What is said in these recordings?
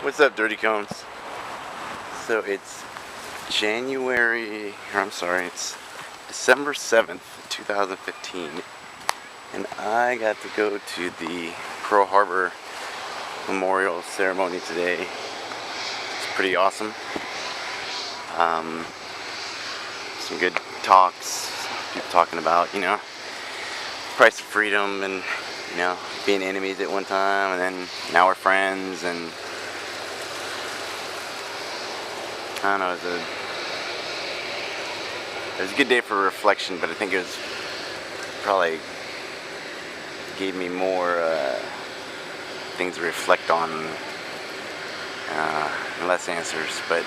What's up, Dirty Cones? So it's it's December 7th, 2015, and I got to go to the Pearl Harbor Memorial ceremony today. It's pretty awesome. Some good talks, people talking about, price of freedom and, being enemies at one time, and then now we're friends, and I don't know, it was a good day for reflection, but I think it was probably gave me more things to reflect on, and less answers. But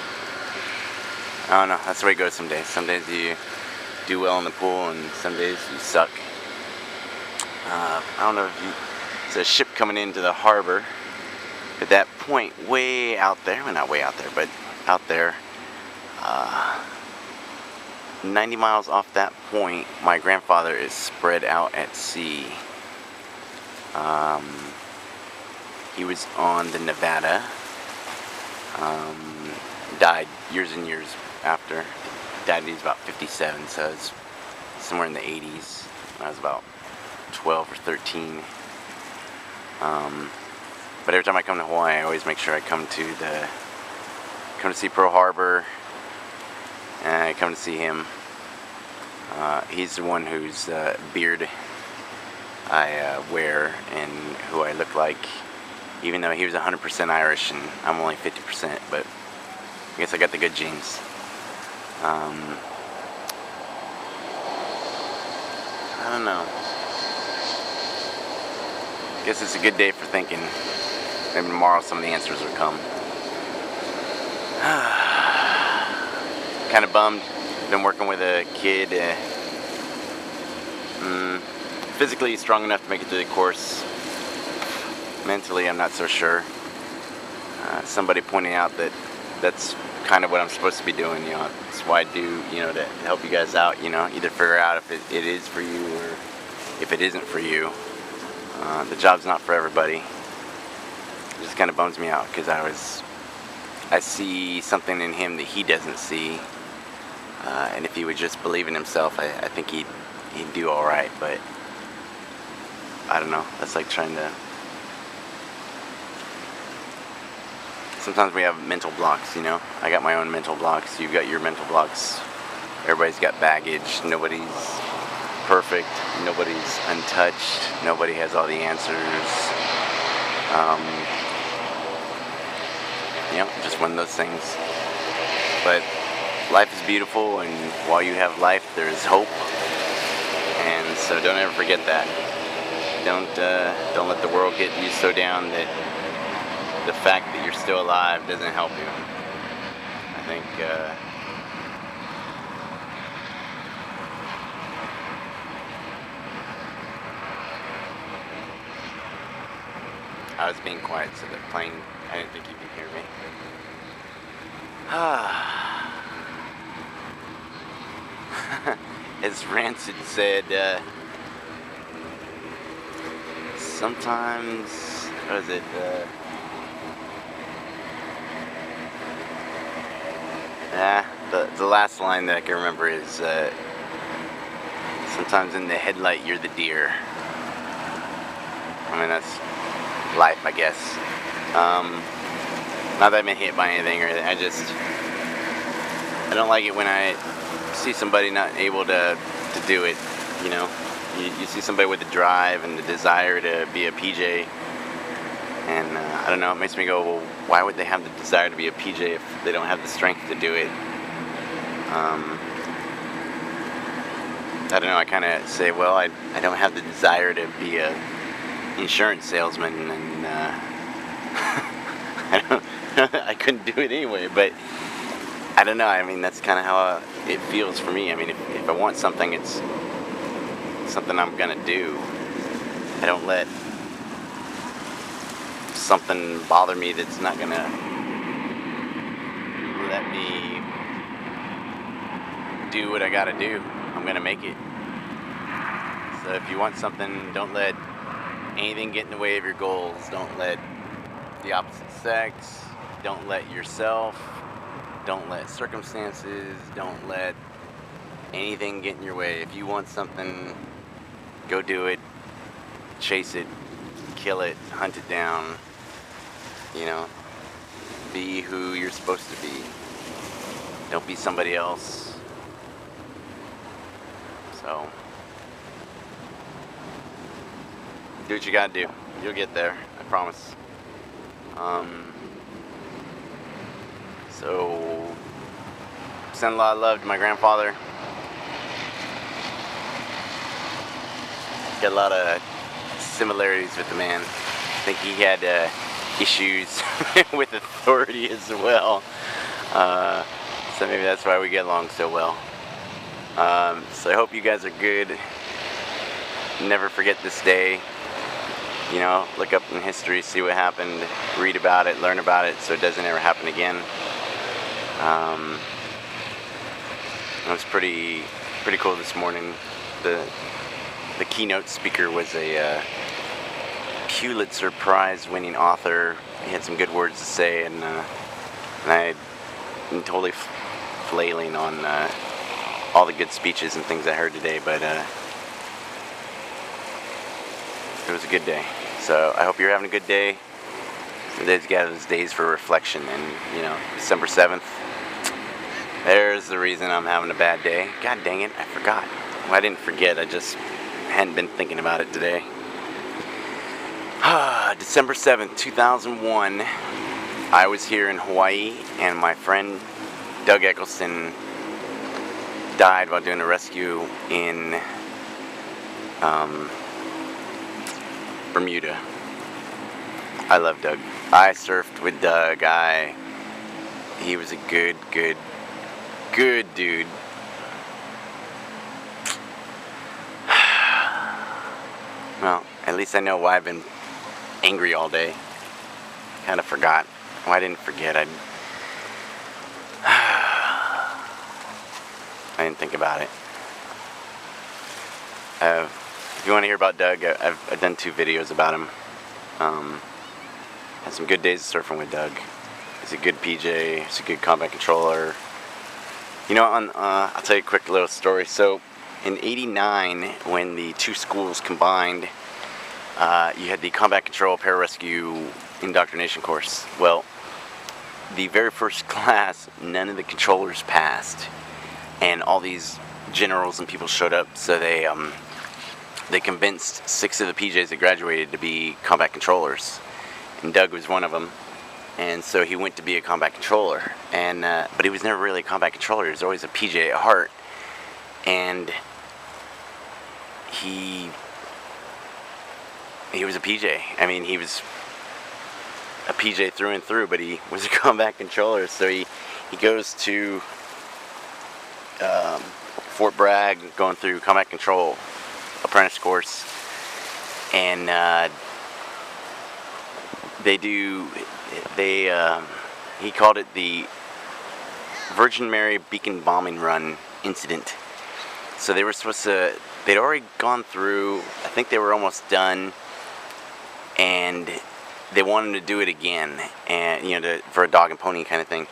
I don't know, that's the way it goes some days. Some days you do well in the pool, and some days you suck. I don't know if it's a ship coming into the harbor. At that point, way out there, well, not way out there, but out there, 90 miles off that point, my grandfather is spread out at sea. He was on the Nevada, died years and years after. Died when he was about 57, so it's somewhere in the 80s when I was about 12 or 13. But every time I come to Hawaii, I always make sure I come to see Pearl Harbor, and I come to see him. He's the one whose beard I wear and who I look like, even though he was 100% Irish and I'm only 50%, but I guess I got the good genes. I don't know. I guess it's a good day for thinking. Maybe tomorrow some of the answers will come. Kind of bummed. Been working with a kid. Physically strong enough to make it through the course. Mentally, I'm not so sure. Somebody pointing out that that's kind of what I'm supposed to be doing. That's why I do, to help you guys out. Either figure out if it is for you or if it isn't for you. The job's not for everybody. It just kind of bums me out because I see something in him that he doesn't see, and if he would just believe in himself, I think he'd do all right. But I don't know. That's like trying to. Sometimes we have mental blocks. I got my own mental blocks. You've got your mental blocks. Everybody's got baggage. Nobody's perfect. Nobody's untouched. Nobody has all the answers. Just one of those things. But life is beautiful, and while you have life, there is hope. And so don't ever forget that. Don't let the world get you so down that the fact that you're still alive doesn't help you. I think I was being quiet so the plane, I didn't think you could hear me. As Rancid said, sometimes, what is it, the last line that I can remember is, sometimes in the headlight you're the deer. I mean, that's life, I guess. Not that I've been hit by anything or anything. I don't like it when I see somebody not able to do it. You see somebody with the drive and the desire to be a PJ, and I don't know, it makes me go, well, why would they have the desire to be a PJ if they don't have the strength to do it? I don't know, I kind of say, well, I don't have the desire to be a insurance salesman, and I couldn't do it anyway. But I don't know, I mean, that's kind of how it feels for me. I mean, if I want something, it's something I'm gonna do. I don't let something bother me that's not gonna let me do what I gotta do. I'm gonna make it. So if you want something, don't let anything get in the way of your goals. Don't let the opposite sex, Don't let yourself, don't let circumstances, don't let anything get in your way. If you want something, go do it, chase it, kill it, hunt it down, you know, be who you're supposed to be. Don't be somebody else. So, do what you gotta do. You'll get there, I promise. So, send a lot of love to my grandfather. Got a lot of similarities with the man. I think he had issues with authority as well. So maybe that's why we get along so well. So I hope you guys are good. Never forget this day. You know, look up in history, see what happened, read about it, learn about it, so it doesn't ever happen again. It was pretty cool this morning. The keynote speaker was a Pulitzer Prize winning author. He had some good words to say, and I've been totally flailing on all the good speeches and things I heard today, but it was a good day. So I hope you're having a good day. Today's got those days for reflection, and you know, December 7th, there's the reason I'm having a bad day. God dang it, I forgot. Well, I didn't forget, I just hadn't been thinking about it today. December 7th, 2001, I was here in Hawaii, and my friend Doug Eccleston died while doing a rescue in Bermuda. I love Doug. I surfed with Doug. He was a good dude. Well, at least I know why I've been angry all day. Kind of forgot. Well, I didn't forget. I didn't think about it. If you want to hear about Doug, I've done 2 videos about him. Had some good days of surfing with Doug. He's a good PJ. He's a good combat controller. You know, I'll tell you a quick little story. So, in '89, when the 2 schools combined, you had the combat control pararescue indoctrination course. Well, the very first class, none of the controllers passed, and all these generals and people showed up. So they convinced 6 of the PJs that graduated to be combat controllers, and Doug was one of them. And so he went to be a combat controller, and but he was never really a combat controller. He was always a PJ at heart, and he was a PJ. I mean, he was a PJ through and through, but he was a combat controller. So he goes to Fort Bragg, going through combat control apprentice course, and he called it the Virgin Mary Beacon Bombing Run incident. So they were supposed to, they'd already gone through, I think they were almost done, and they wanted to do it again, and you know, for a dog and pony kind of thing.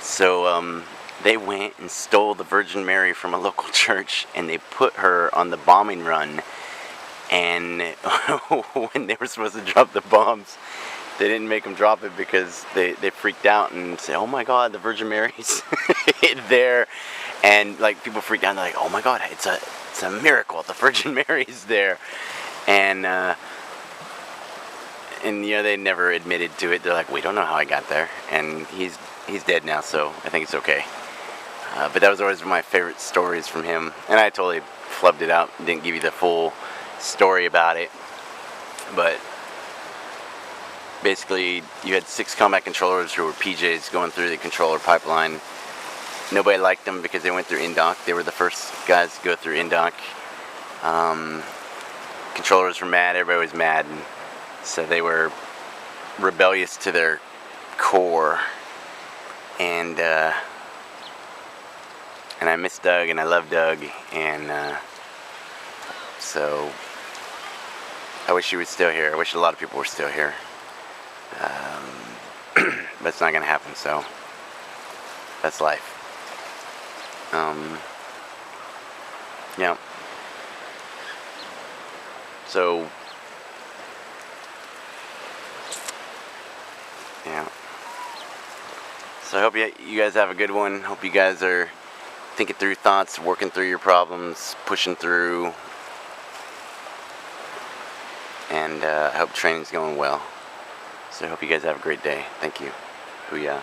So they went and stole the Virgin Mary from a local church, and they put her on the bombing run. And when they were supposed to drop the bombs, they didn't make them drop it because they freaked out and said, "Oh my God, the Virgin Mary's there!" And like people freaked out. And they're like, "Oh my God, it's a miracle! The Virgin Mary's there!" And you know, they never admitted to it. They're like, "We don't know how I got there," and he's dead now, so I think it's okay. But that was always one of my favorite stories from him, and I totally flubbed it out, didn't give you the full story about it. But basically, you had 6 combat controllers who were PJs going through the controller pipeline. Nobody liked them because they went through INDOC. They were the first guys to go through INDOC. Controllers were mad. Everybody was mad. And so they were rebellious to their core. And I miss Doug, and I love Doug. And so I wish he was still here. I wish a lot of people were still here. but it's not gonna happen. So that's life. Yeah. So yeah. So I hope you guys have a good one. Hope you guys are thinking through thoughts, working through your problems, pushing through, and I hope training's going well. So I hope you guys have a great day. Thank you. Hooyah.